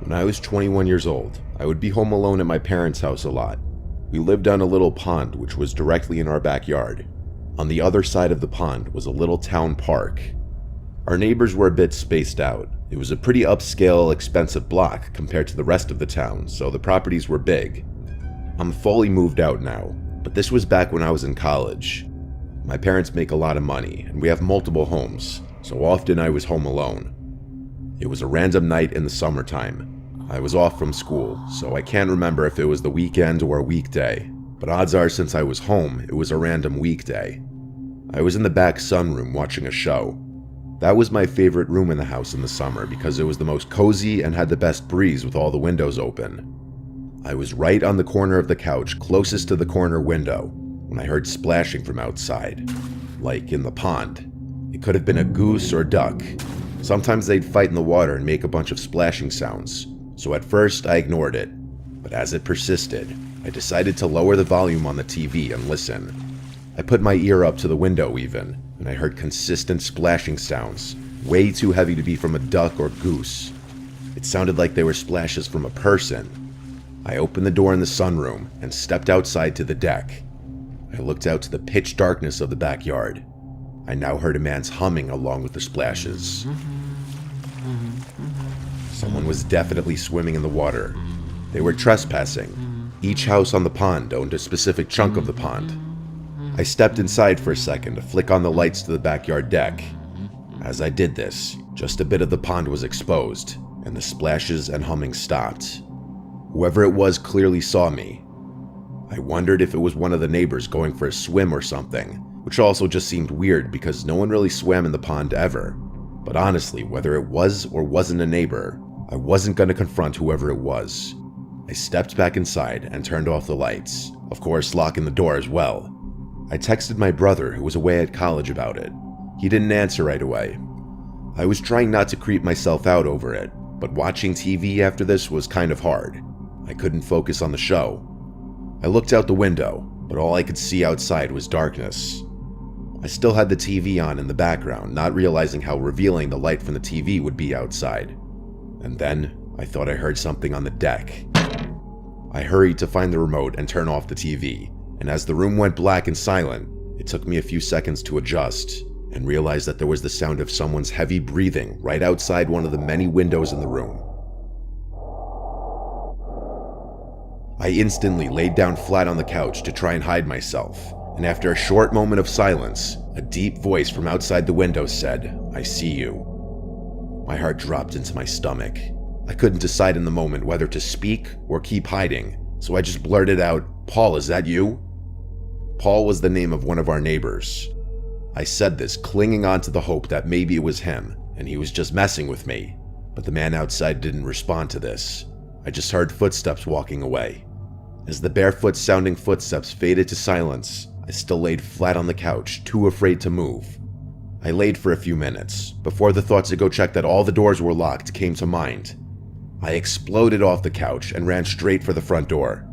When I was 21 years old, I would be home alone at my parents' house a lot. We lived on a little pond which was directly in our backyard. On the other side of the pond was a little town park. Our neighbors were a bit spaced out. It was a pretty upscale, expensive block compared to the rest of the town, so the properties were big. I'm fully moved out now, but this was back when I was in college. My parents make a lot of money, and we have multiple homes, so often I was home alone. It was a random night in the summertime. I was off from school, so I can't remember if it was the weekend or a weekday, but odds are since I was home, it was a random weekday. I was in the back sunroom watching a show. That was my favorite room in the house in the summer because it was the most cozy and had the best breeze with all the windows open. I was right on the corner of the couch closest to the corner window when I heard splashing from outside, like in the pond. It could have been a goose or duck. Sometimes they'd fight in the water and make a bunch of splashing sounds, so at first I ignored it, but as it persisted, I decided to lower the volume on the TV and listen. I put my ear up to the window even, and I heard consistent splashing sounds, way too heavy to be from a duck or goose. It sounded like they were splashes from a person. I opened the door in the sunroom and stepped outside to the deck. I looked out to the pitch darkness of the backyard. I now heard a man's humming along with the splashes. Someone was definitely swimming in the water. They were trespassing. Each house on the pond owned a specific chunk of the pond. I stepped inside for a second to flick on the lights to the backyard deck. As I did this, just a bit of the pond was exposed, and the splashes and humming stopped. Whoever it was clearly saw me. I wondered if it was one of the neighbors going for a swim or something, which also just seemed weird because no one really swam in the pond ever. But honestly, whether it was or wasn't a neighbor, I wasn't going to confront whoever it was. I stepped back inside and turned off the lights, of course locking the door as well. I texted my brother who was away at college about it. He didn't answer right away. I was trying not to creep myself out over it, but watching TV after this was kind of hard. I couldn't focus on the show. I looked out the window, but all I could see outside was darkness. I still had the TV on in the background, not realizing how revealing the light from the TV would be outside. And then, I thought I heard something on the deck. I hurried to find the remote and turn off the TV, and as the room went black and silent, it took me a few seconds to adjust, and realize that there was the sound of someone's heavy breathing right outside one of the many windows in the room. I instantly laid down flat on the couch to try and hide myself, and after a short moment of silence, a deep voice from outside the window said, "I see you." My heart dropped into my stomach. I couldn't decide in the moment whether to speak or keep hiding, so I just blurted out, "Paul, is that you?" Paul was the name of one of our neighbors. I said this clinging on to the hope that maybe it was him, and he was just messing with me, but the man outside didn't respond to this. I just heard footsteps walking away. As the barefoot-sounding footsteps faded to silence, I still laid flat on the couch, too afraid to move. I laid for a few minutes, before the thought to go check that all the doors were locked came to mind. I exploded off the couch and ran straight for the front door.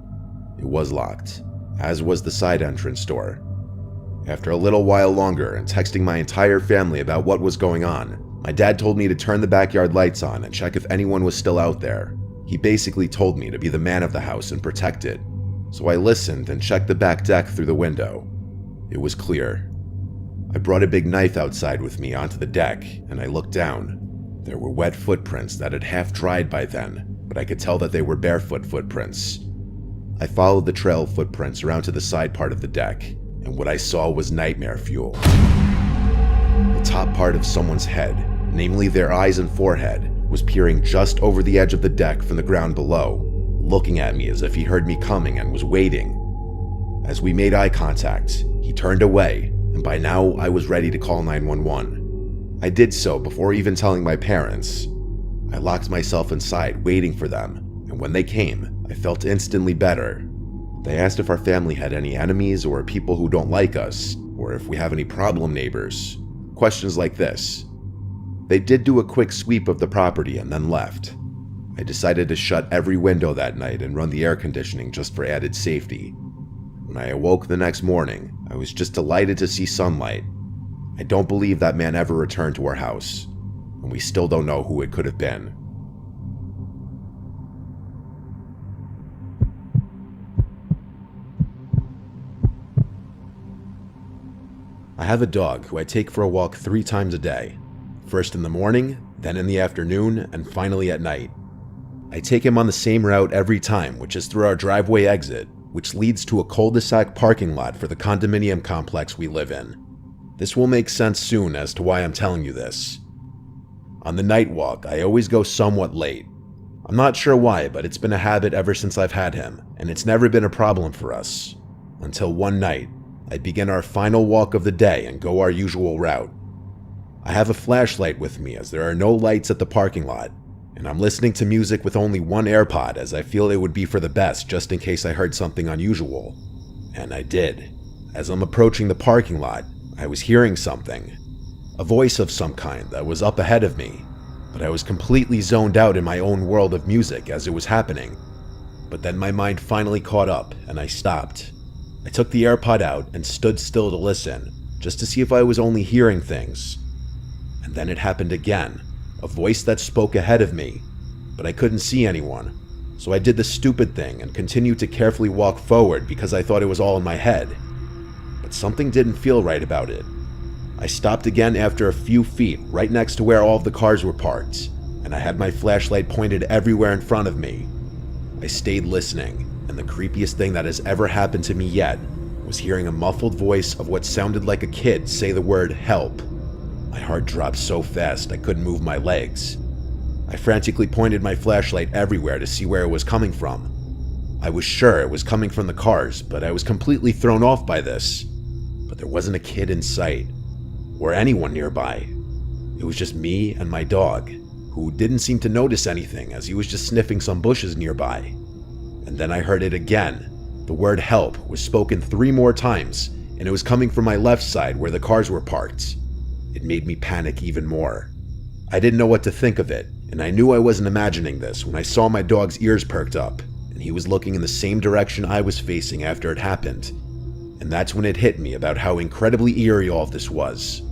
It was locked, as was the side entrance door. After a little while longer and texting my entire family about what was going on, my dad told me to turn the backyard lights on and check if anyone was still out there. He basically told me to be the man of the house and protect it. So I listened and checked the back deck through the window. It was clear. I brought a big knife outside with me onto the deck, and I looked down. There were wet footprints that had half dried by then, but I could tell that they were barefoot footprints. I followed the trail of footprints around to the side part of the deck, and what I saw was nightmare fuel. The top part of someone's head, namely their eyes and forehead, was peering just over the edge of the deck from the ground below, looking at me as if he heard me coming and was waiting. As we made eye contact, he turned away, and by now I was ready to call 911. I did so before even telling my parents. I locked myself inside, waiting for them, and when they came, I felt instantly better. They asked if our family had any enemies or people who don't like us, or if we have any problem neighbors. Questions like this. They did do a quick sweep of the property and then left. I decided to shut every window that night and run the air conditioning just for added safety. When I awoke the next morning, I was just delighted to see sunlight. I don't believe that man ever returned to our house, and we still don't know who it could have been. I have a dog who I take for a walk 3 times a day. First in the morning, then in the afternoon, and finally at night. I take him on the same route every time, which is through our driveway exit, which leads to a cul-de-sac parking lot for the condominium complex we live in. This will make sense soon as to why I'm telling you this. On the night walk, I always go somewhat late. I'm not sure why, but it's been a habit ever since I've had him, and it's never been a problem for us. Until one night, I begin our final walk of the day and go our usual route. I have a flashlight with me as there are no lights at the parking lot, and I'm listening to music with only one AirPod as I feel it would be for the best just in case I heard something unusual. And I did. As I'm approaching the parking lot, I was hearing something. A voice of some kind that was up ahead of me, but I was completely zoned out in my own world of music as it was happening. But then my mind finally caught up and I stopped. I took the AirPod out and stood still to listen, just to see if I was only hearing things. And then it happened again, a voice that spoke ahead of me, but I couldn't see anyone. So I did the stupid thing and continued to carefully walk forward because I thought it was all in my head. But something didn't feel right about it. I stopped again after a few feet right next to where all of the cars were parked, and I had my flashlight pointed everywhere in front of me. I stayed listening, and the creepiest thing that has ever happened to me yet was hearing a muffled voice of what sounded like a kid say the word help. My heart dropped so fast I couldn't move my legs. I frantically pointed my flashlight everywhere to see where it was coming from. I was sure it was coming from the cars, but I was completely thrown off by this. But there wasn't a kid in sight, or anyone nearby. It was just me and my dog, who didn't seem to notice anything as he was just sniffing some bushes nearby. And then I heard it again. The word help was spoken 3 more times, and it was coming from my left side where the cars were parked. It made me panic even more. I didn't know what to think of it, and I knew I wasn't imagining this when I saw my dog's ears perked up, and he was looking in the same direction I was facing after it happened. And that's when it hit me about how incredibly eerie all of this was.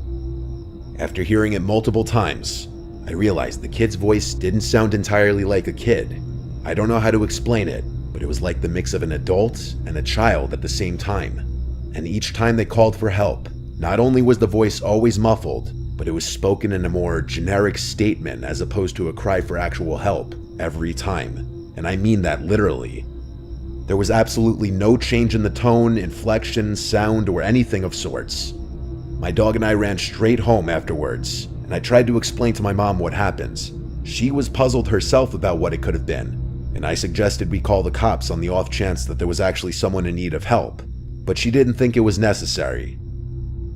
After hearing it multiple times, I realized the kid's voice didn't sound entirely like a kid. I don't know how to explain it, but it was like the mix of an adult and a child at the same time. And each time they called for help, not only was the voice always muffled, but it was spoken in a more generic statement as opposed to a cry for actual help every time. And I mean that literally. There was absolutely no change in the tone, inflection, sound, or anything of sorts. My dog and I ran straight home afterwards, and I tried to explain to my mom what happened. She was puzzled herself about what it could have been, and I suggested we call the cops on the off chance that there was actually someone in need of help, but she didn't think it was necessary.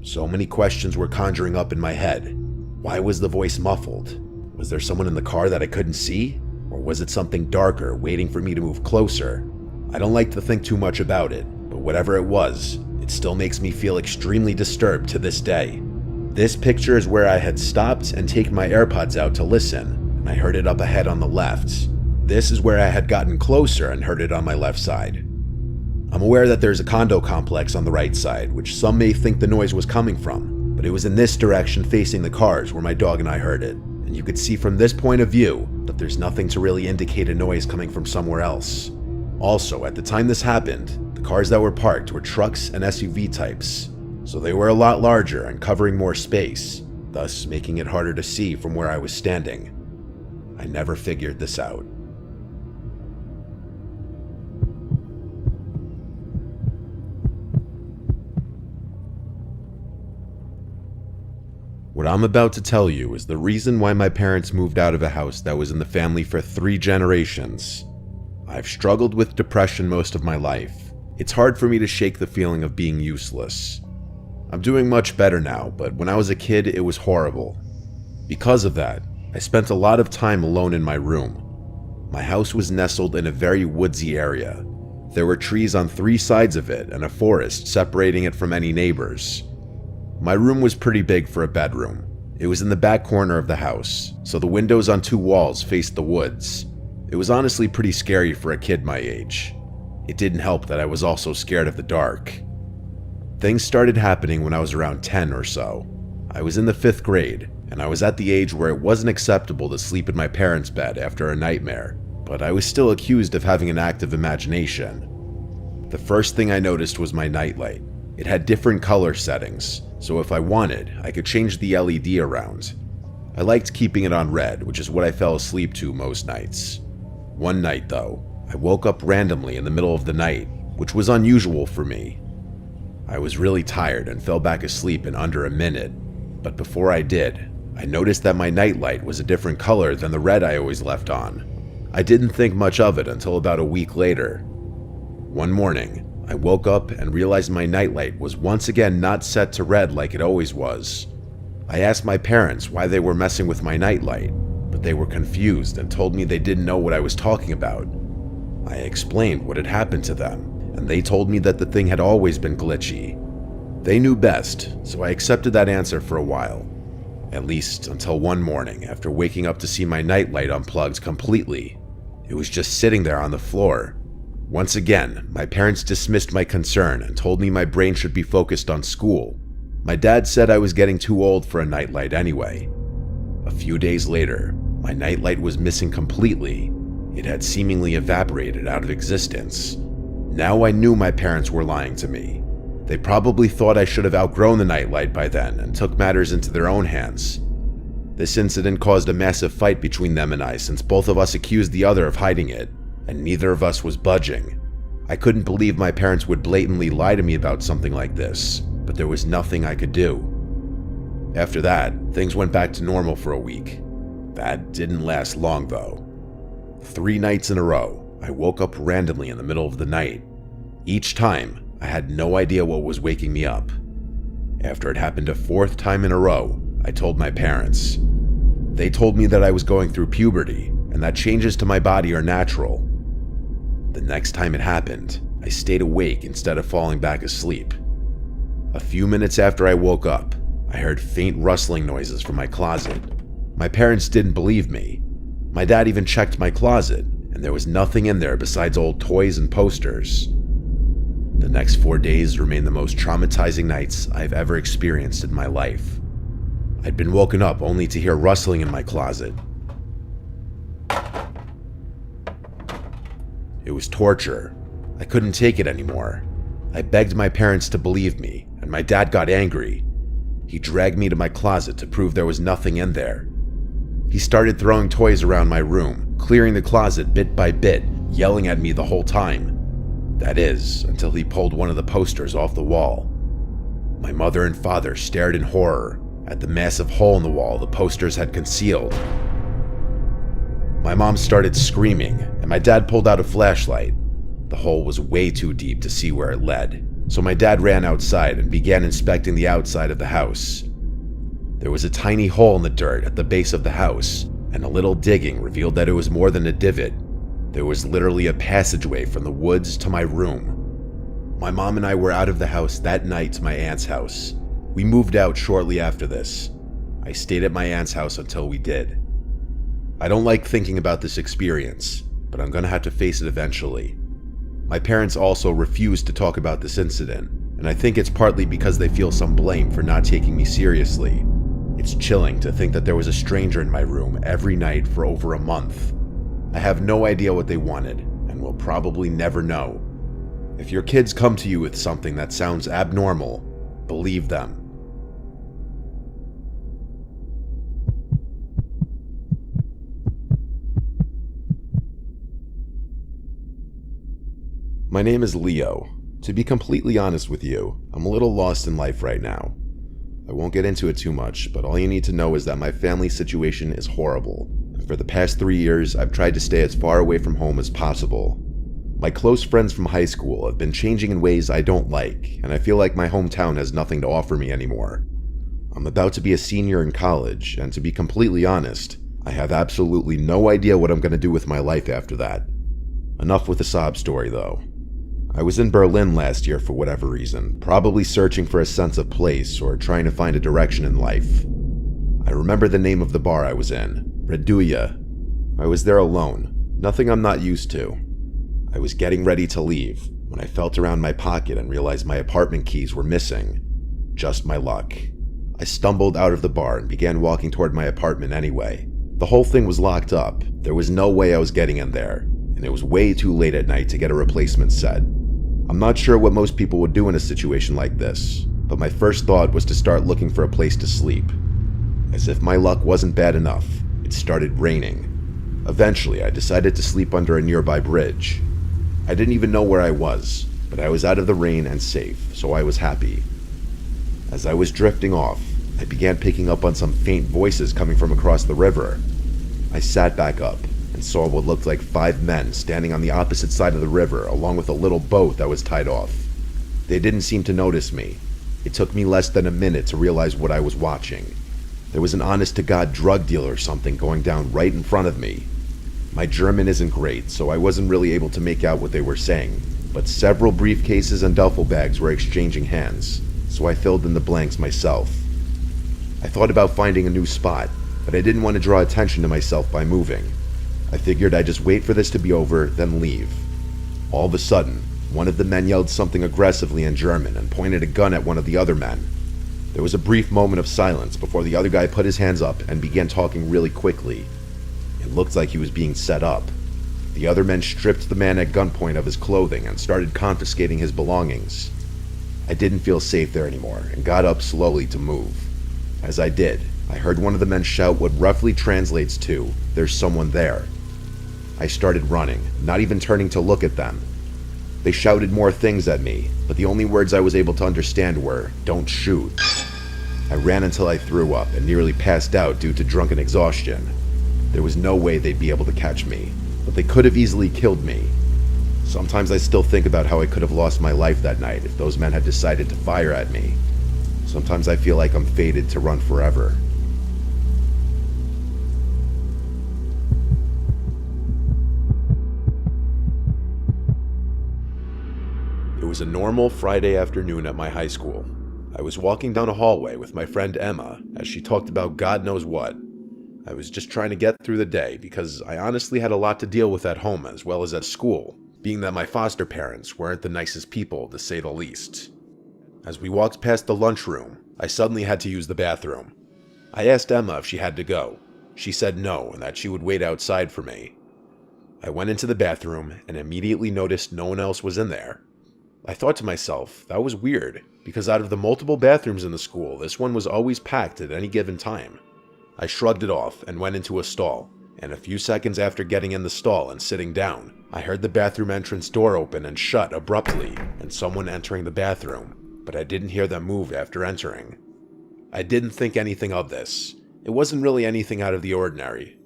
So many questions were conjuring up in my head. Why was the voice muffled? Was there someone in the car that I couldn't see? Or was it something darker waiting for me to move closer? I don't like to think too much about it, but whatever it was, it still makes me feel extremely disturbed to this day. This picture is where I had stopped and taken my AirPods out to listen, and I heard it up ahead on the left. This is where I had gotten closer and heard it on my left side. I'm aware that there's a condo complex on the right side, which some may think the noise was coming from, but it was in this direction facing the cars where my dog and I heard it, and you could see from this point of view that there's nothing to really indicate a noise coming from somewhere else. Also, at the time this happened, the cars that were parked were trucks and SUV types, so they were a lot larger and covering more space, thus making it harder to see from where I was standing. I never figured this out. What I'm about to tell you is the reason why my parents moved out of a house that was in the family for 3 generations. I've struggled with depression most of my life. It's hard for me to shake the feeling of being useless. I'm doing much better now, but when I was a kid, it was horrible. Because of that, I spent a lot of time alone in my room. My house was nestled in a very woodsy area. There were trees on 3 sides of it and a forest separating it from any neighbors. My room was pretty big for a bedroom. It was in the back corner of the house, so the windows on 2 walls faced the woods. It was honestly pretty scary for a kid my age. It didn't help that I was also scared of the dark. Things started happening when I was around 10 or so. I was in the 5th grade, and I was at the age where it wasn't acceptable to sleep in my parents' bed after a nightmare, but I was still accused of having an active imagination. The first thing I noticed was my nightlight. It had different color settings, so if I wanted, I could change the LED around. I liked keeping it on red, which is what I fell asleep to most nights. One night, though, I woke up randomly in the middle of the night, which was unusual for me. I was really tired and fell back asleep in under a minute, but before I did, I noticed that my nightlight was a different color than the red I always left on. I didn't think much of it until about a week later. One morning, I woke up and realized my nightlight was once again not set to red like it always was. I asked my parents why they were messing with my nightlight, but they were confused and told me they didn't know what I was talking about. I explained what had happened to them, and they told me that the thing had always been glitchy. They knew best, so I accepted that answer for a while. At least until one morning after waking up to see my nightlight unplugged completely. It was just sitting there on the floor. Once again, my parents dismissed my concern and told me my brain should be focused on school. My dad said I was getting too old for a nightlight anyway. A few days later, my nightlight was missing completely. It had seemingly evaporated out of existence. Now I knew my parents were lying to me. They probably thought I should have outgrown the nightlight by then and took matters into their own hands. This incident caused a massive fight between them and I since both of us accused the other of hiding it, and neither of us was budging. I couldn't believe my parents would blatantly lie to me about something like this, but there was nothing I could do. After that, things went back to normal for a week. That didn't last long though. 3 nights in a row, I woke up randomly in the middle of the night. Each time, I had no idea what was waking me up. After it happened a 4th time in a row, I told my parents. They told me that I was going through puberty and that changes to my body are natural. The next time it happened, I stayed awake instead of falling back asleep. A few minutes after I woke up, I heard faint rustling noises from my closet. My parents didn't believe me. My dad even checked my closet, and there was nothing in there besides old toys and posters. The next 4 days remained the most traumatizing nights I've ever experienced in my life. I'd been woken up only to hear rustling in my closet. It was torture. I couldn't take it anymore. I begged my parents to believe me, and my dad got angry. He dragged me to my closet to prove there was nothing in there. He started throwing toys around my room, clearing the closet bit by bit, yelling at me the whole time. That is, until he pulled one of the posters off the wall. My mother and father stared in horror at the massive hole in the wall the posters had concealed. My mom started screaming, and my dad pulled out a flashlight. The hole was way too deep to see where it led, so my dad ran outside and began inspecting the outside of the house. There was a tiny hole in the dirt at the base of the house, and a little digging revealed that it was more than a divot. There was literally a passageway from the woods to my room. My mom and I were out of the house that night to my aunt's house. We moved out shortly after this. I stayed at my aunt's house until we did. I don't like thinking about this experience, but I'm gonna have to face it eventually. My parents also refused to talk about this incident, and I think it's partly because they feel some blame for not taking me seriously. It's chilling to think that there was a stranger in my room every night for over a month. I have no idea what they wanted, and will probably never know. If your kids come to you with something that sounds abnormal, believe them. My name is Leo. To be completely honest with you, I'm a little lost in life right now. I won't get into it too much, but all you need to know is that my family situation is horrible. And for the past 3 years, I've tried to stay as far away from home as possible. My close friends from high school have been changing in ways I don't like, and I feel like my hometown has nothing to offer me anymore. I'm about to be a senior in college, and to be completely honest, I have absolutely no idea what I'm going to do with my life after that. Enough with the sob story, though. I was in Berlin last year for whatever reason, probably searching for a sense of place or trying to find a direction in life. I remember the name of the bar I was in, Reduja. I was there alone, nothing I'm not used to. I was getting ready to leave when I felt around my pocket and realized my apartment keys were missing. Just my luck. I stumbled out of the bar and began walking toward my apartment anyway. The whole thing was locked up. There was no way I was getting in there, and it was way too late at night to get a replacement set. I'm not sure what most people would do in a situation like this, but my first thought was to start looking for a place to sleep. As if my luck wasn't bad enough, it started raining. Eventually, I decided to sleep under a nearby bridge. I didn't even know where I was, but I was out of the rain and safe, so I was happy. As I was drifting off, I began picking up on some faint voices coming from across the river. I sat back up and saw what looked like 5 men standing on the opposite side of the river along with a little boat that was tied off. They didn't seem to notice me. It took me less than a minute to realize what I was watching. There was an honest-to-God drug dealer or something going down right in front of me. My German isn't great, so I wasn't really able to make out what they were saying, but several briefcases and duffel bags were exchanging hands, so I filled in the blanks myself. I thought about finding a new spot, but I didn't want to draw attention to myself by moving. I figured I'd just wait for this to be over, then leave. All of a sudden, one of the men yelled something aggressively in German and pointed a gun at one of the other men. There was a brief moment of silence before the other guy put his hands up and began talking really quickly. It looked like he was being set up. The other men stripped the man at gunpoint of his clothing and started confiscating his belongings. I didn't feel safe there anymore and got up slowly to move. As I did, I heard one of the men shout what roughly translates to, "There's someone there." I started running, not even turning to look at them. They shouted more things at me, but the only words I was able to understand were, "Don't shoot." I ran until I threw up and nearly passed out due to drunken exhaustion. There was no way they'd be able to catch me, but they could have easily killed me. Sometimes I still think about how I could have lost my life that night if those men had decided to fire at me. Sometimes I feel like I'm fated to run forever. It was a normal Friday afternoon at my high school. I was walking down a hallway with my friend Emma as she talked about God knows what. I was just trying to get through the day because I honestly had a lot to deal with at home as well as at school, being that my foster parents weren't the nicest people to say the least. As we walked past the lunchroom, I suddenly had to use the bathroom. I asked Emma if she had to go. She said no and that she would wait outside for me. I went into the bathroom and immediately noticed no one else was in there. I thought to myself, that was weird, because out of the multiple bathrooms in the school, this one was always packed at any given time. I shrugged it off and went into a stall, and a few seconds after getting in the stall and sitting down, I heard the bathroom entrance door open and shut abruptly, and someone entering the bathroom, but I didn't hear them move after entering. I didn't think anything of this. It wasn't really anything out of the ordinary.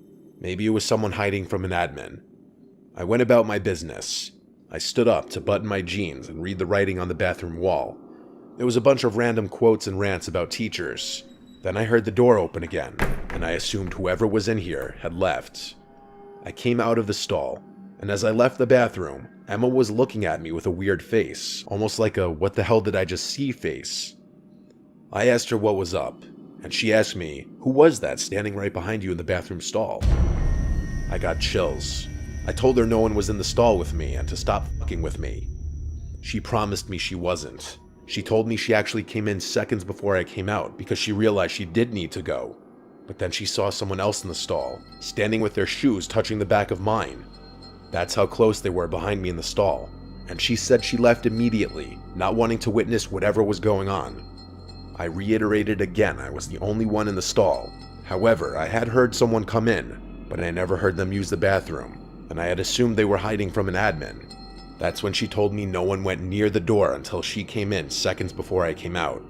Maybe it was someone hiding from an admin. I went about my business. I stood up to button my jeans and read the writing on the bathroom wall. It was a bunch of random quotes and rants about teachers. Then I heard the door open again, and I assumed whoever was in here had left. I came out of the stall, and as I left the bathroom, Emma was looking at me with a weird face, almost like a "what the hell did I just see" face. I asked her what was up, and she asked me, "Who was that standing right behind you in the bathroom stall?" I got chills. I told her no one was in the stall with me and to stop fucking with me. She promised me she wasn't. She told me she actually came in seconds before I came out because she realized she did need to go. But then she saw someone else in the stall, standing with their shoes touching the back of mine. That's how close they were behind me in the stall. And she said she left immediately, not wanting to witness whatever was going on. I reiterated again I was the only one in the stall. However, I had heard someone come in, but I never heard them use the bathroom, and I had assumed they were hiding from an admin. That's when she told me no one went near the door until she came in seconds before I came out.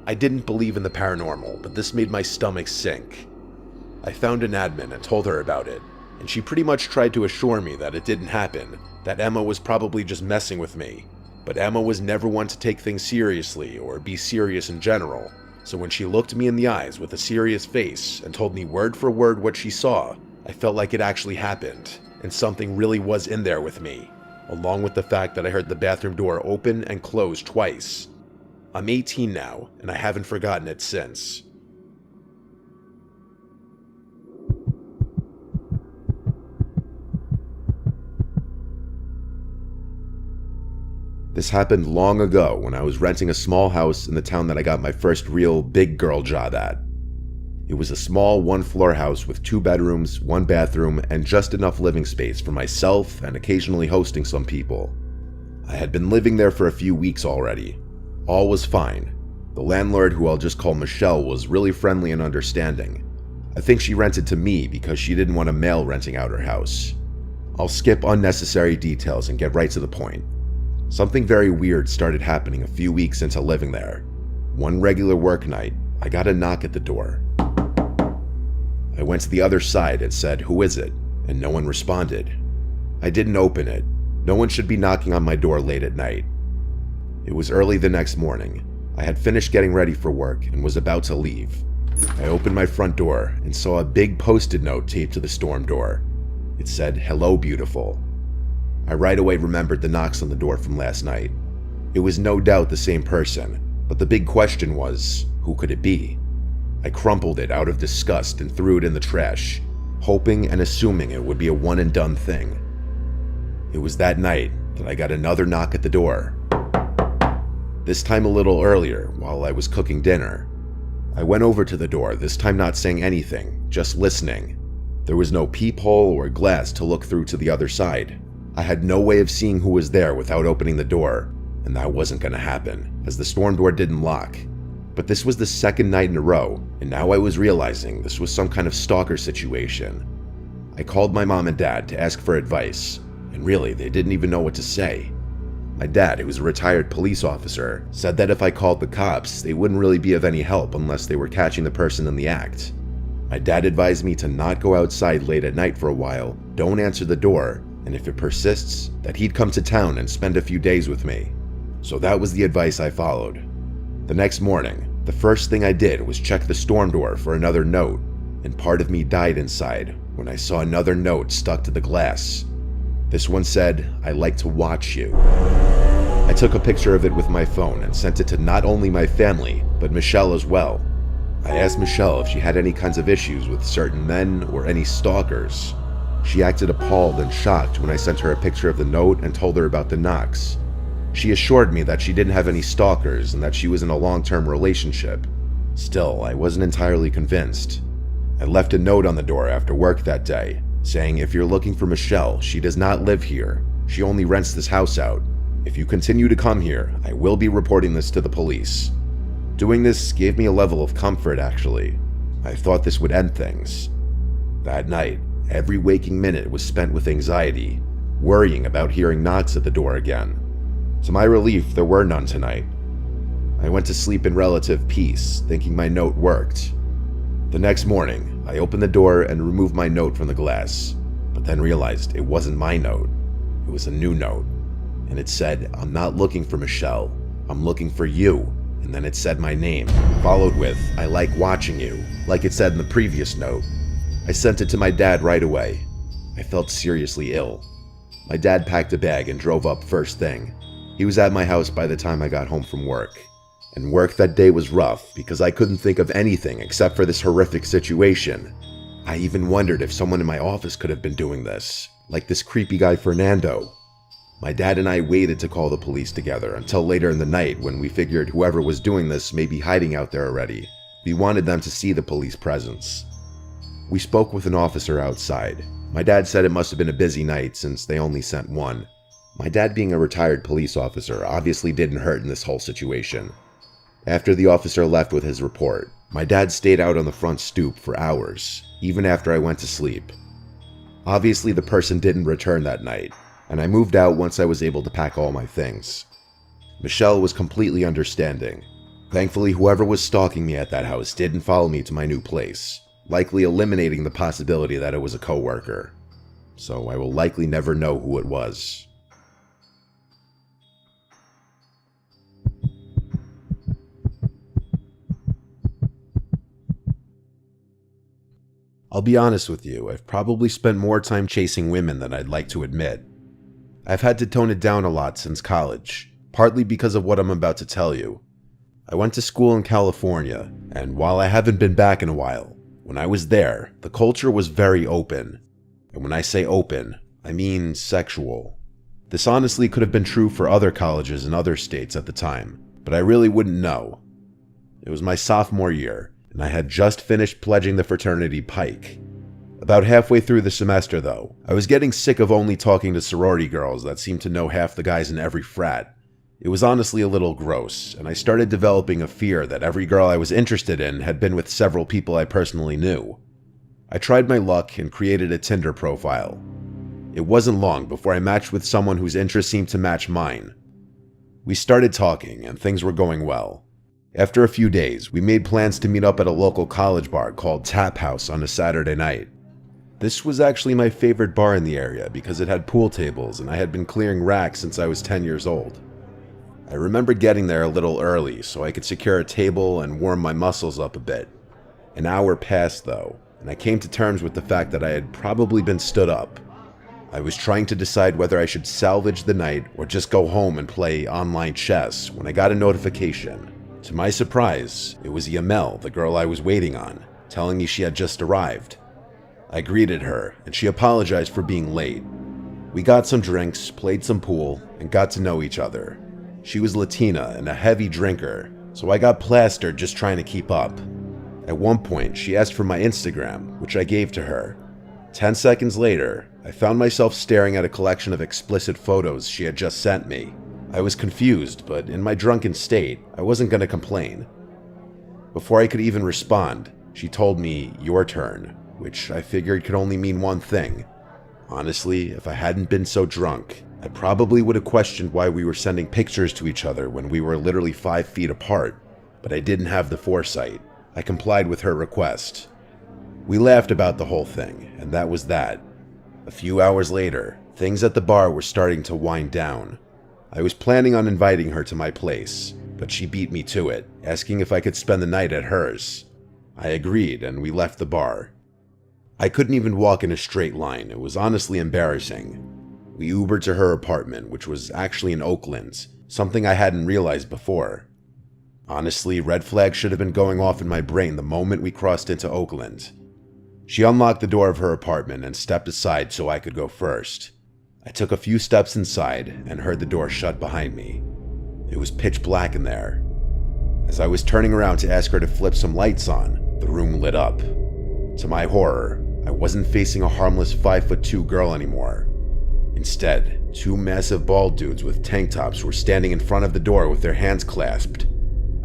I didn't believe in the paranormal, but this made my stomach sink. I found an admin and told her about it, and she pretty much tried to assure me that it didn't happen, that Emma was probably just messing with me. But Emma was never one to take things seriously or be serious in general, so when she looked me in the eyes with a serious face and told me word for word what she saw, I felt like it actually happened, and something really was in there with me, along with the fact that I heard the bathroom door open and close twice. I'm 18 now, and I haven't forgotten it since. This happened long ago when I was renting a small house in the town that I got my first real big girl job at. It was a small one-floor house with 2 bedrooms, 1 bathroom, and just enough living space for myself and occasionally hosting some people. I had been living there for a few weeks already. All was fine. The landlord, who I'll just call Michelle, was really friendly and understanding. I think she rented to me because she didn't want a male renting out her house. I'll skip unnecessary details and get right to the point. Something very weird started happening a few weeks into living there. One regular work night, I got a knock at the door. I went to the other side and said, "Who is it?" and no one responded. I didn't open it. No one should be knocking on my door late at night. It was early the next morning. I had finished getting ready for work and was about to leave. I opened my front door and saw a big post-it note taped to the storm door. It said, "Hello, beautiful." I right away remembered the knocks on the door from last night. It was no doubt the same person, but the big question was, who could it be? I crumpled it out of disgust and threw it in the trash, hoping and assuming it would be a one-and-done thing. It was that night that I got another knock at the door. This time a little earlier, while I was cooking dinner. I went over to the door, this time not saying anything, just listening. There was no peephole or glass to look through to the other side. I had no way of seeing who was there without opening the door, and that wasn't going to happen, as the storm door didn't lock. But this was the second night in a row, and now I was realizing this was some kind of stalker situation. I called my mom and dad to ask for advice, and really, they didn't even know what to say. My dad, who was a retired police officer, said that if I called the cops, they wouldn't really be of any help unless they were catching the person in the act. My dad advised me to not go outside late at night for a while, don't answer the door, and if it persists, that he'd come to town and spend a few days with me. So that was the advice I followed. The next morning, the first thing I did was check the storm door for another note, and part of me died inside when I saw another note stuck to the glass. This one said, "I like to watch you." I took a picture of it with my phone and sent it to not only my family, but Michelle as well. I asked Michelle if she had any kinds of issues with certain men or any stalkers. She acted appalled and shocked when I sent her a picture of the note and told her about the knocks. She assured me that she didn't have any stalkers and that she was in a long-term relationship. Still, I wasn't entirely convinced. I left a note on the door after work that day, saying, "If you're looking for Michelle, she does not live here. She only rents this house out. If you continue to come here, I will be reporting this to the police." Doing this gave me a level of comfort, actually. I thought this would end things. That night, every waking minute was spent with anxiety, worrying about hearing knocks at the door again. To my relief, there were none tonight. I went to sleep in relative peace, thinking my note worked. The next morning, I opened the door and removed my note from the glass, but then realized it wasn't my note. It was a new note, and it said, "I'm not looking for Michelle, I'm looking for you." And then it said my name, followed with, "I like watching you," like it said in the previous note. I sent it to my dad right away. I felt seriously ill. My dad packed a bag and drove up first thing. He was at my house by the time I got home from work. And work that day was rough because I couldn't think of anything except for this horrific situation. I even wondered if someone in my office could have been doing this, like this creepy guy Fernando. My dad and I waited to call the police together until later in the night when we figured whoever was doing this may be hiding out there already. We wanted them to see the police presence. We spoke with an officer outside. My dad said it must have been a busy night since they only sent one. My dad, being a retired police officer, obviously didn't hurt in this whole situation. After the officer left with his report, my dad stayed out on the front stoop for hours, even after I went to sleep. Obviously, the person didn't return that night, and I moved out once I was able to pack all my things. Michelle was completely understanding. Thankfully, whoever was stalking me at that house didn't follow me to my new place, likely eliminating the possibility that it was a coworker. So I will likely never know who it was. I'll be honest with you, I've probably spent more time chasing women than I'd like to admit. I've had to tone it down a lot since college, partly because of what I'm about to tell you. I went to school in California, and while I haven't been back in a while, when I was there, the culture was very open. And when I say open, I mean sexual. This honestly could have been true for other colleges in other states at the time, but I really wouldn't know. It was my sophomore year, and I had just finished pledging the fraternity Pike. About halfway through the semester, though, I was getting sick of only talking to sorority girls that seemed to know half the guys in every frat. It was honestly a little gross, and I started developing a fear that every girl I was interested in had been with several people I personally knew. I tried my luck and created a Tinder profile. It wasn't long before I matched with someone whose interests seemed to match mine. We started talking, and things were going well. After a few days, we made plans to meet up at a local college bar called Tap House on a Saturday night. This was actually my favorite bar in the area because it had pool tables and I had been clearing racks since I was 10 years old. I remember getting there a little early so I could secure a table and warm my muscles up a bit. An hour passed though, and I came to terms with the fact that I had probably been stood up. I was trying to decide whether I should salvage the night or just go home and play online chess when I got a notification. To my surprise, it was Yamel, the girl I was waiting on, telling me she had just arrived. I greeted her, and she apologized for being late. We got some drinks, played some pool, and got to know each other. She was Latina and a heavy drinker, so I got plastered just trying to keep up. At one point, she asked for my Instagram, which I gave to her. 10 seconds later, I found myself staring at a collection of explicit photos she had just sent me. I was confused, but in my drunken state, I wasn't going to complain. Before I could even respond, she told me, "Your turn," which I figured could only mean one thing. Honestly, if I hadn't been so drunk, I probably would have questioned why we were sending pictures to each other when we were literally 5 feet apart, but I didn't have the foresight. I complied with her request. We laughed about the whole thing, and that was that. A few hours later, things at the bar were starting to wind down. I was planning on inviting her to my place, but she beat me to it, asking if I could spend the night at hers. I agreed, and we left the bar. I couldn't even walk in a straight line. It was honestly embarrassing. We Ubered to her apartment, which was actually in Oakland, something I hadn't realized before. Honestly, red flags should have been going off in my brain the moment we crossed into Oakland. She unlocked the door of her apartment and stepped aside so I could go first. I took a few steps inside and heard the door shut behind me. It was pitch black in there. As I was turning around to ask her to flip some lights on, the room lit up. To my horror, I wasn't facing a harmless 5'2" girl anymore. Instead, 2 massive bald dudes with tank tops were standing in front of the door with their hands clasped.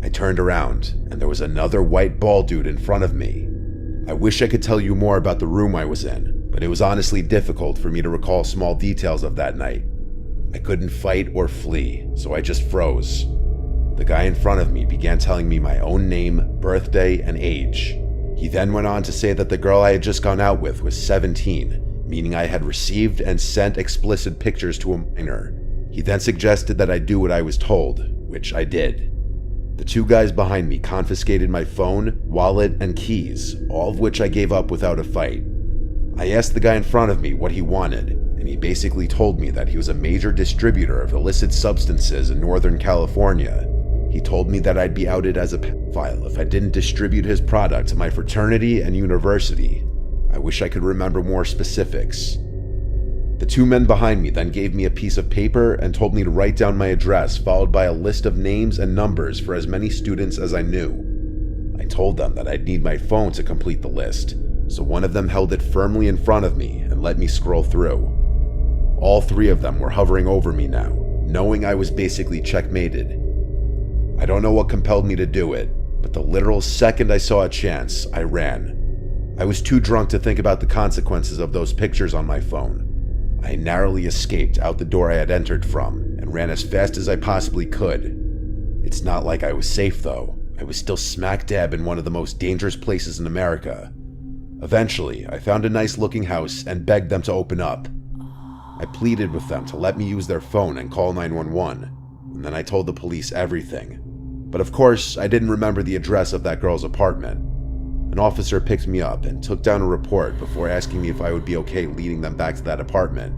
I turned around, and there was another white bald dude in front of me. I wish I could tell you more about the room I was in, but it was honestly difficult for me to recall small details of that night. I couldn't fight or flee, so I just froze. The guy in front of me began telling me my own name, birthday, and age. He then went on to say that the girl I had just gone out with was 17, meaning I had received and sent explicit pictures to a minor. He then suggested that I do what I was told, which I did. The 2 guys behind me confiscated my phone, wallet, and keys, all of which I gave up without a fight. I asked the guy in front of me what he wanted, and he basically told me that he was a major distributor of illicit substances in Northern California. He told me that I'd be outed as a pedophile if I didn't distribute his product to my fraternity and university. I wish I could remember more specifics. The 2 men behind me then gave me a piece of paper and told me to write down my address, followed by a list of names and numbers for as many students as I knew. I told them that I'd need my phone to complete the list, so one of them held it firmly in front of me and let me scroll through. All 3 of them were hovering over me now, knowing I was basically checkmated. I don't know what compelled me to do it, but the literal second I saw a chance, I ran. I was too drunk to think about the consequences of those pictures on my phone. I narrowly escaped out the door I had entered from and ran as fast as I possibly could. It's not like I was safe though. I was still smack dab in one of the most dangerous places in America. Eventually, I found a nice looking house and begged them to open up. I pleaded with them to let me use their phone and call 911, and then I told the police everything. But of course, I didn't remember the address of that girl's apartment. An officer picked me up and took down a report before asking me if I would be okay leading them back to that apartment.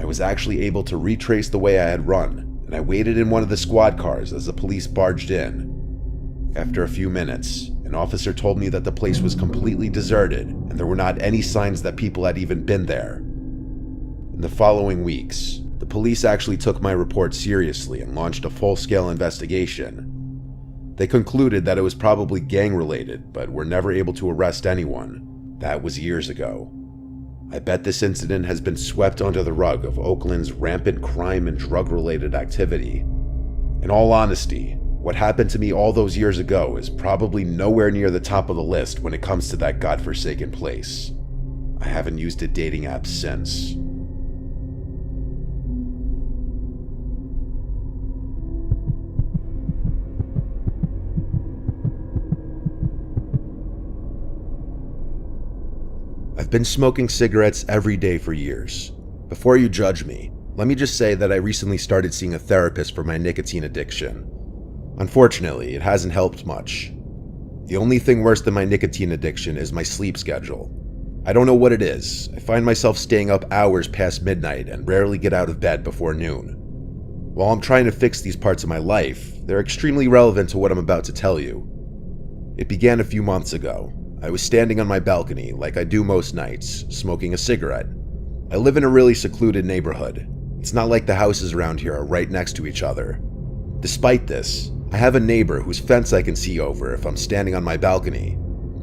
I was actually able to retrace the way I had run, and I waited in one of the squad cars as the police barged in. After a few minutes, an officer told me that the place was completely deserted and there were not any signs that people had even been there. In the following weeks, the police actually took my report seriously and launched a full-scale investigation. They concluded that it was probably gang-related, but were never able to arrest anyone. That was years ago. I bet this incident has been swept under the rug of Oakland's rampant crime and drug-related activity. In all honesty, what happened to me all those years ago is probably nowhere near the top of the list when it comes to that godforsaken place. I haven't used a dating app since. I've been smoking cigarettes every day for years. Before you judge me, let me just say that I recently started seeing a therapist for my nicotine addiction. Unfortunately, it hasn't helped much. The only thing worse than my nicotine addiction is my sleep schedule. I don't know what it is. I find myself staying up hours past midnight and rarely get out of bed before noon. While I'm trying to fix these parts of my life, they're extremely relevant to what I'm about to tell you. It began a few months ago. I was standing on my balcony, like I do most nights, smoking a cigarette. I live in a really secluded neighborhood. It's not like the houses around here are right next to each other. Despite this, I have a neighbor whose fence I can see over if I'm standing on my balcony.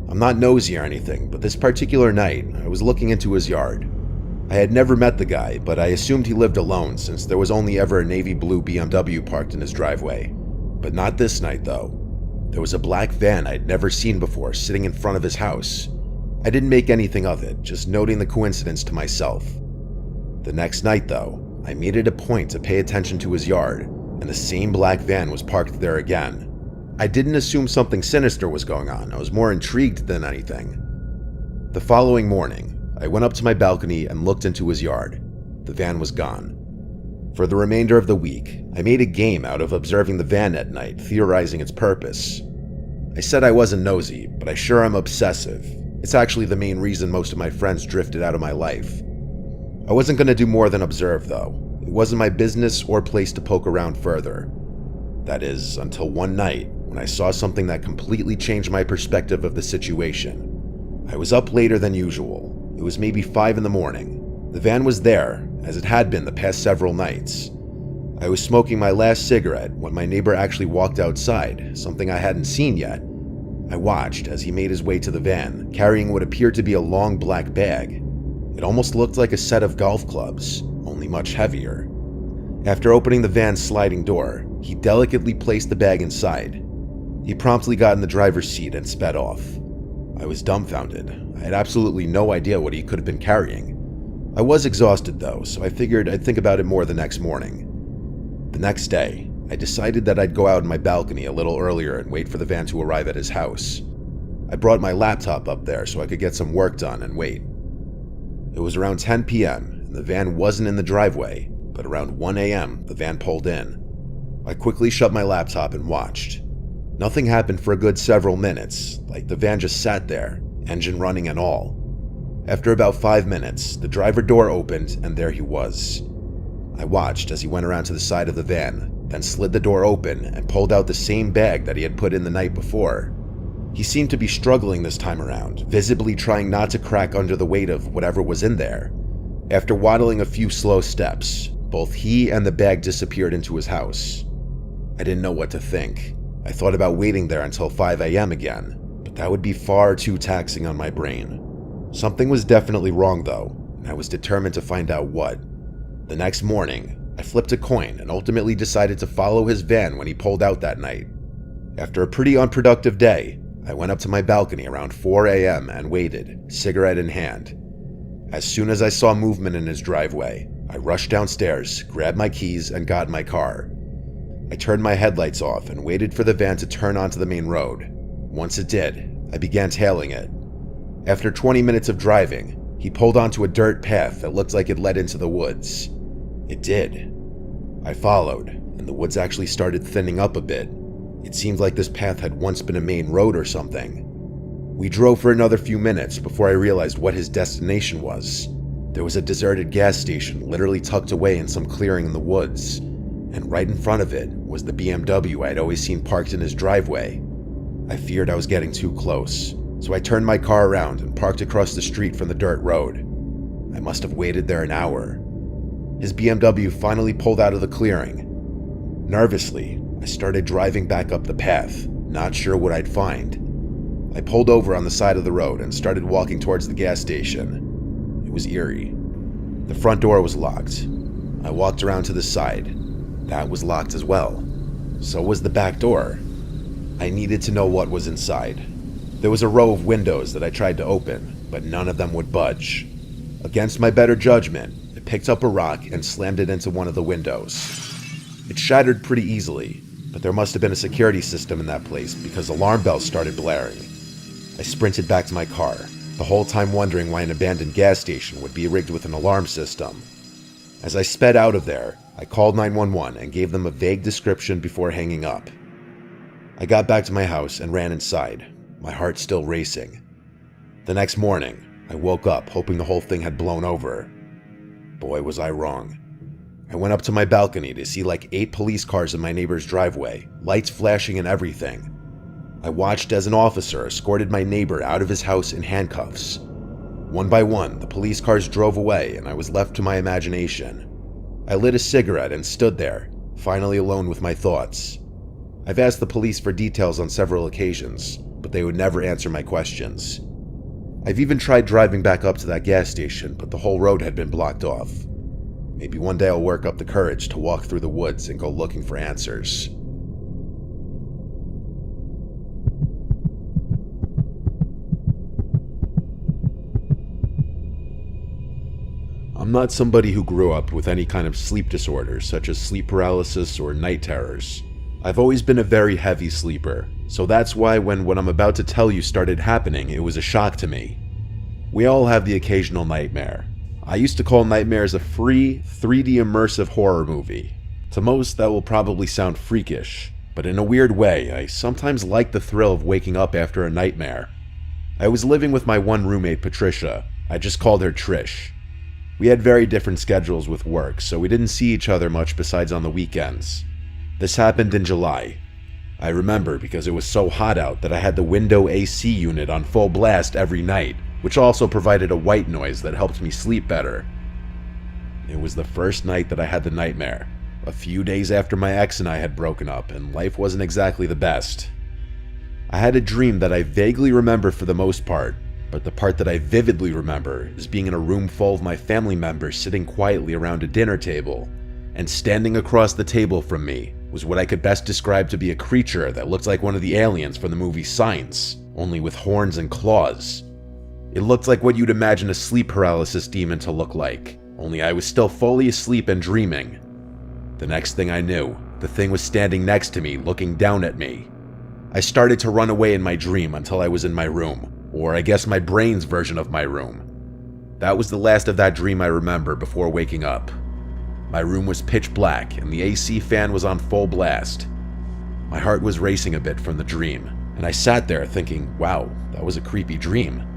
I'm not nosy or anything, but this particular night, I was looking into his yard. I had never met the guy, but I assumed he lived alone since there was only ever a navy blue BMW parked in his driveway. But not this night, though. There was a black van I'd never seen before sitting in front of his house. I didn't make anything of it, just noting the coincidence to myself. The next night, though, I made it a point to pay attention to his yard, and the same black van was parked there again. I didn't assume something sinister was going on. I was more intrigued than anything. The following morning, I went up to my balcony and looked into his yard. The van was gone. For the remainder of the week, I made a game out of observing the van at night, theorizing its purpose. I said I wasn't nosy, but I sure am obsessive. It's actually the main reason most of my friends drifted out of my life. I wasn't going to do more than observe, though. It wasn't my business or place to poke around further. That is, until one night, when I saw something that completely changed my perspective of the situation. I was up later than usual. It was maybe 5 in the morning. The van was there, as it had been the past several nights. I was smoking my last cigarette when my neighbor actually walked outside, something I hadn't seen yet. I watched as he made his way to the van, carrying what appeared to be a long black bag. It almost looked like a set of golf clubs, only much heavier. After opening the van's sliding door, he delicately placed the bag inside. He promptly got in the driver's seat and sped off. I was dumbfounded. I had absolutely no idea what he could have been carrying. I was exhausted though, so I figured I'd think about it more the next morning. The next day, I decided that I'd go out on my balcony a little earlier and wait for the van to arrive at his house. I brought my laptop up there so I could get some work done and wait. It was around 10 p.m. and the van wasn't in the driveway, but around 1 a.m. the van pulled in. I quickly shut my laptop and watched. Nothing happened for a good several minutes, like the van just sat there, engine running and all. After about 5 minutes, the driver door opened and there he was. I watched as he went around to the side of the van, then slid the door open and pulled out the same bag that he had put in the night before. He seemed to be struggling this time around, visibly trying not to crack under the weight of whatever was in there. After waddling a few slow steps, both he and the bag disappeared into his house. I didn't know what to think. I thought about waiting there until 5 a.m. again, but that would be far too taxing on my brain. Something was definitely wrong though, and I was determined to find out what. The next morning, I flipped a coin and ultimately decided to follow his van when he pulled out that night. After a pretty unproductive day, I went up to my balcony around 4 a.m. and waited, cigarette in hand. As soon as I saw movement in his driveway, I rushed downstairs, grabbed my keys, and got in my car. I turned my headlights off and waited for the van to turn onto the main road. Once it did, I began tailing it. After 20 minutes of driving, he pulled onto a dirt path that looked like it led into the woods. It did. I followed, and the woods actually started thinning up a bit. It seemed like this path had once been a main road or something. We drove for another few minutes before I realized what his destination was. There was a deserted gas station literally tucked away in some clearing in the woods, and right in front of it was the BMW I'd always seen parked in his driveway. I feared I was getting too close, so I turned my car around and parked across the street from the dirt road. I must have waited there an hour. His BMW finally pulled out of the clearing. Nervously, I started driving back up the path, not sure what I'd find. I pulled over on the side of the road and started walking towards the gas station. It was eerie. The front door was locked. I walked around to the side. That was locked as well. So was the back door. I needed to know what was inside. There was a row of windows that I tried to open, but none of them would budge. Against my better judgment, I picked up a rock and slammed it into one of the windows. It shattered pretty easily, but there must have been a security system in that place because alarm bells started blaring. I sprinted back to my car, the whole time wondering why an abandoned gas station would be rigged with an alarm system. As I sped out of there, I called 911 and gave them a vague description before hanging up. I got back to my house and ran inside, my heart still racing. The next morning, I woke up hoping the whole thing had blown over. Boy, was I wrong. I went up to my balcony to see like 8 police cars in my neighbor's driveway, lights flashing and everything. I watched as an officer escorted my neighbor out of his house in handcuffs. One by one, the police cars drove away and I was left to my imagination. I lit a cigarette and stood there, finally alone with my thoughts. I've asked the police for details on several occasions, but they would never answer my questions. I've even tried driving back up to that gas station, but the whole road had been blocked off. Maybe one day I'll work up the courage to walk through the woods and go looking for answers. I'm not somebody who grew up with any kind of sleep disorders, such as sleep paralysis or night terrors. I've always been a very heavy sleeper, so that's why when what I'm about to tell you started happening, it was a shock to me. We all have the occasional nightmare. I used to call nightmares a free, 3D immersive horror movie. To most, that will probably sound freakish, but in a weird way, I sometimes like the thrill of waking up after a nightmare. I was living with my one roommate, Patricia. I just called her Trish. We had very different schedules with work, so we didn't see each other much besides on the weekends. This happened in July. I remember because it was so hot out that I had the window AC unit on full blast every night, which also provided a white noise that helped me sleep better. It was the first night that I had the nightmare, a few days after my ex and I had broken up, and life wasn't exactly the best. I had a dream that I vaguely remember for the most part, but the part that I vividly remember is being in a room full of my family members sitting quietly around a dinner table, and standing across the table from me was what I could best describe to be a creature that looked like one of the aliens from the movie Signs, only with horns and claws. It looked like what you'd imagine a sleep paralysis demon to look like, only I was still fully asleep and dreaming. The next thing I knew, the thing was standing next to me, looking down at me. I started to run away in my dream until I was in my room, or I guess my brain's version of my room. That was the last of that dream I remember before waking up. My room was pitch black and the AC fan was on full blast. My heart was racing a bit from the dream, and I sat there thinking, wow, that was a creepy dream.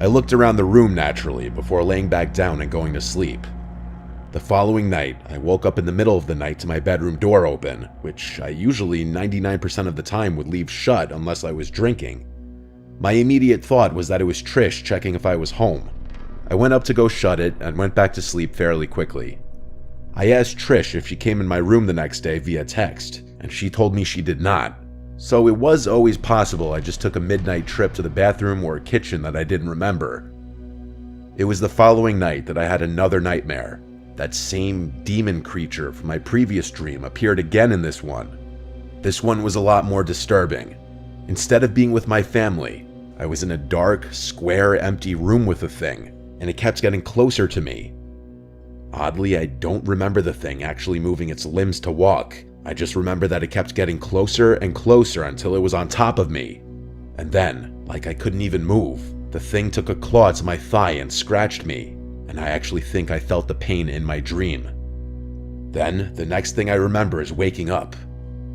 I looked around the room naturally before laying back down and going to sleep. The following night, I woke up in the middle of the night to my bedroom door open, which I usually 99% of the time would leave shut unless I was drinking. My immediate thought was that it was Trish checking if I was home. I went up to go shut it and went back to sleep fairly quickly. I asked Trish if she came in my room the next day via text, and she told me she did not. So it was always possible I just took a midnight trip to the bathroom or kitchen that I didn't remember. It was the following night that I had another nightmare. That same demon creature from my previous dream appeared again in this one. This one was a lot more disturbing. Instead of being with my family, I was in a dark, square, empty room with the thing, and it kept getting closer to me. Oddly, I don't remember the thing actually moving its limbs to walk. I just remember that it kept getting closer and closer until it was on top of me. And then, like I couldn't even move, the thing took a claw to my thigh and scratched me, and I actually think I felt the pain in my dream. Then, the next thing I remember is waking up.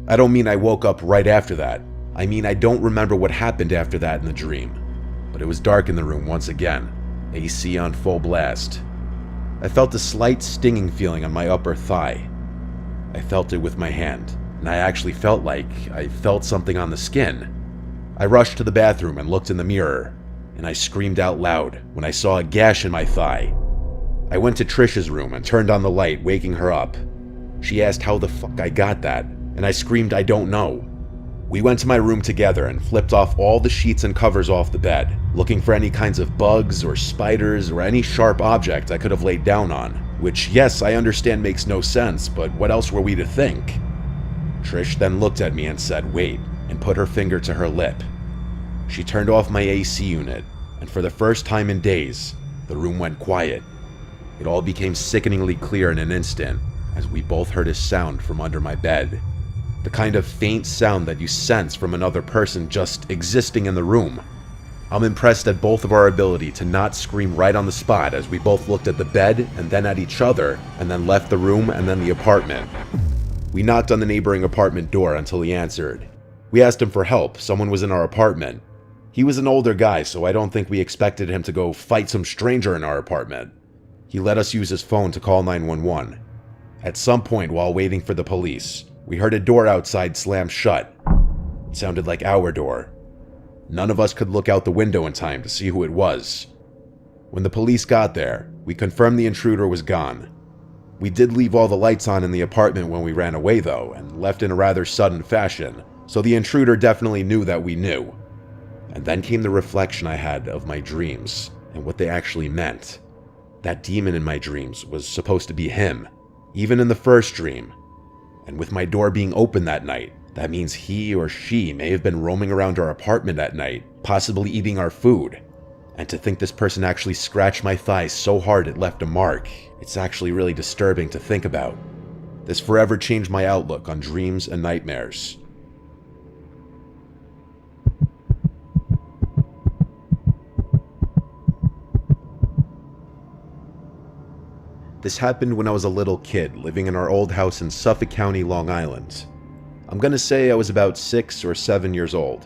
I don't mean I woke up right after that. I mean I don't remember what happened after that in the dream. But it was dark in the room once again, AC on full blast. I felt a slight stinging feeling on my upper thigh. I felt it with my hand, and I actually felt like I felt something on the skin. I rushed to the bathroom and looked in the mirror, and I screamed out loud when I saw a gash in my thigh. I went to Trish's room and turned on the light, waking her up. She asked how the fuck I got that, and I screamed I don't know. We went to my room together and flipped off all the sheets and covers off the bed, looking for any kinds of bugs or spiders or any sharp object I could have laid down on, which, yes, I understand makes no sense, but what else were we to think? Trish then looked at me and said, "Wait," and put her finger to her lip. She turned off my AC unit, and for the first time in days, the room went quiet. It all became sickeningly clear in an instant, as we both heard a sound from under my bed. The kind of faint sound that you sense from another person just existing in the room. I'm impressed at both of our ability to not scream right on the spot as we both looked at the bed and then at each other, and then left the room and then the apartment. We knocked on the neighboring apartment door until he answered. We asked him for help. Someone was in our apartment. He was an older guy, so I don't think we expected him to go fight some stranger in our apartment. He let us use his phone to call 911. At some point while waiting for the police, we heard a door outside slam shut. It sounded like our door. None of us could look out the window in time to see who it was. When the police got there, we confirmed the intruder was gone. We did leave all the lights on in the apartment when we ran away though, and left in a rather sudden fashion, so the intruder definitely knew that we knew. And then came the reflection I had of my dreams, and what they actually meant. That demon in my dreams was supposed to be him, even in the first dream. And with my door being open that night, that means he or she may have been roaming around our apartment at night, possibly eating our food. And to think this person actually scratched my thighs so hard it left a mark, it's actually really disturbing to think about. This forever changed my outlook on dreams and nightmares. This happened when I was a little kid living in our old house in Suffolk County, Long Island. I'm gonna say I was about 6 or 7 years old.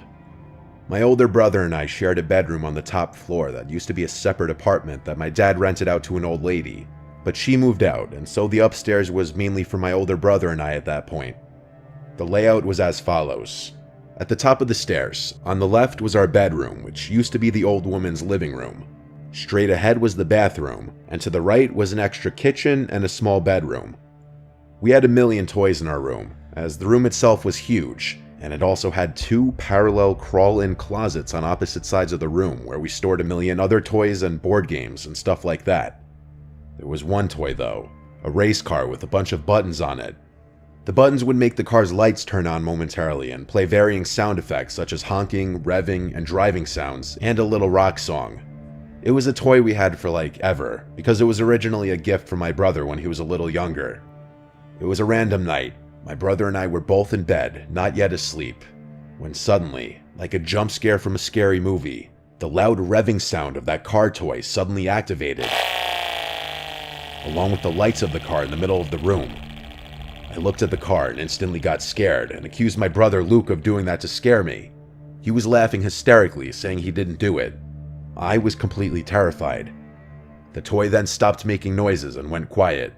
My older brother and I shared a bedroom on the top floor that used to be a separate apartment that my dad rented out to an old lady, but she moved out, and so the upstairs was mainly for my older brother and I at that point. The layout was as follows. At the top of the stairs, on the left was our bedroom, which used to be the old woman's living room. Straight ahead was the bathroom, and to the right was an extra kitchen and a small bedroom. We had a million toys in our room, as the room itself was huge, and it also had 2 parallel crawl-in closets on opposite sides of the room where we stored a million other toys and board games and stuff like that. There was one toy though, a race car with a bunch of buttons on it. The buttons would make the car's lights turn on momentarily and play varying sound effects such as honking, revving, and driving sounds, and a little rock song. It was a toy we had for like ever, because it was originally a gift from my brother when he was a little younger. It was a random night. My brother and I were both in bed, not yet asleep, when suddenly, like a jump scare from a scary movie, the loud revving sound of that car toy suddenly activated, along with the lights of the car in the middle of the room. I looked at the car and instantly got scared and accused my brother Luke of doing that to scare me. He was laughing hysterically, saying he didn't do it. I was completely terrified. The toy then stopped making noises and went quiet.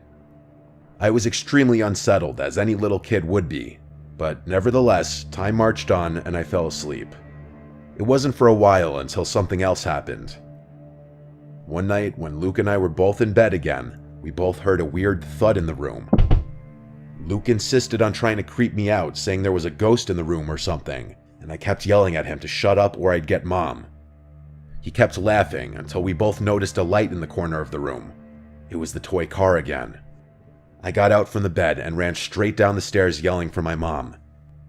I was extremely unsettled, as any little kid would be, but nevertheless, time marched on and I fell asleep. It wasn't for a while until something else happened. One night, when Luke and I were both in bed again, we both heard a weird thud in the room. Luke insisted on trying to creep me out, saying there was a ghost in the room or something, and I kept yelling at him to shut up or I'd get Mom. He kept laughing until we both noticed a light in the corner of the room. It was the toy car again. I got out from the bed and ran straight down the stairs yelling for my mom.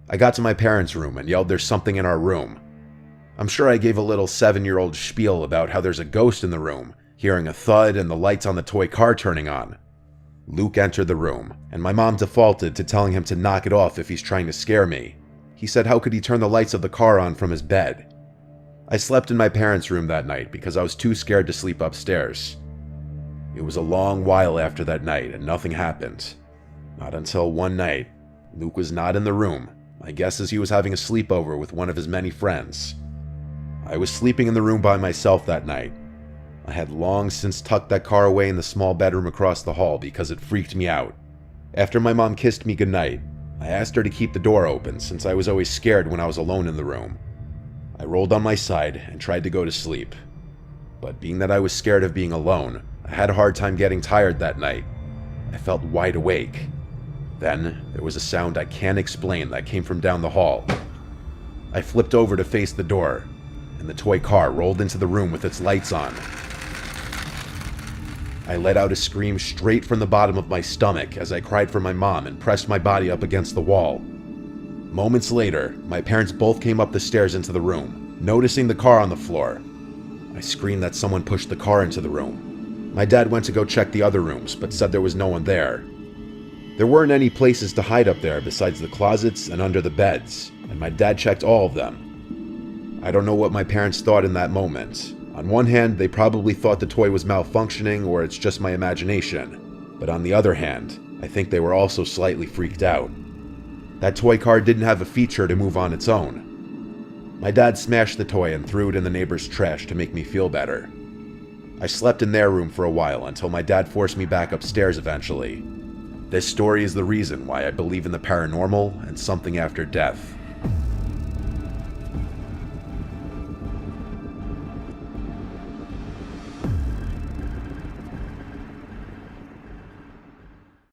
I got to my parents' room and yelled there's something in our room. I'm sure I gave a little 7-year-old spiel about how there's a ghost in the room, hearing a thud and the lights on the toy car turning on. Luke entered the room, and my mom defaulted to telling him to knock it off if he's trying to scare me. He said how could he turn the lights of the car on from his bed? I slept in my parents' room that night because I was too scared to sleep upstairs. It was a long while after that night and nothing happened. Not until one night. Luke was not in the room. My guess is he was having a sleepover with one of his many friends. I was sleeping in the room by myself that night. I had long since tucked that car away in the small bedroom across the hall because it freaked me out. After my mom kissed me goodnight, I asked her to keep the door open since I was always scared when I was alone in the room. I rolled on my side and tried to go to sleep. But being that I was scared of being alone, I had a hard time getting tired that night. I felt wide awake. Then, there was a sound I can't explain that came from down the hall. I flipped over to face the door, and the toy car rolled into the room with its lights on. I let out a scream straight from the bottom of my stomach as I cried for my mom and pressed my body up against the wall. Moments later, my parents both came up the stairs into the room, noticing the car on the floor. I screamed that someone pushed the car into the room. My dad went to go check the other rooms, but said there was no one there. There weren't any places to hide up there besides the closets and under the beds, and my dad checked all of them. I don't know what my parents thought in that moment. On one hand, they probably thought the toy was malfunctioning or it's just my imagination. But on the other hand, I think they were also slightly freaked out. That toy car didn't have a feature to move on its own. My dad smashed the toy and threw it in the neighbor's trash to make me feel better. I slept in their room for a while until my dad forced me back upstairs eventually. This story is the reason why I believe in the paranormal and something after death.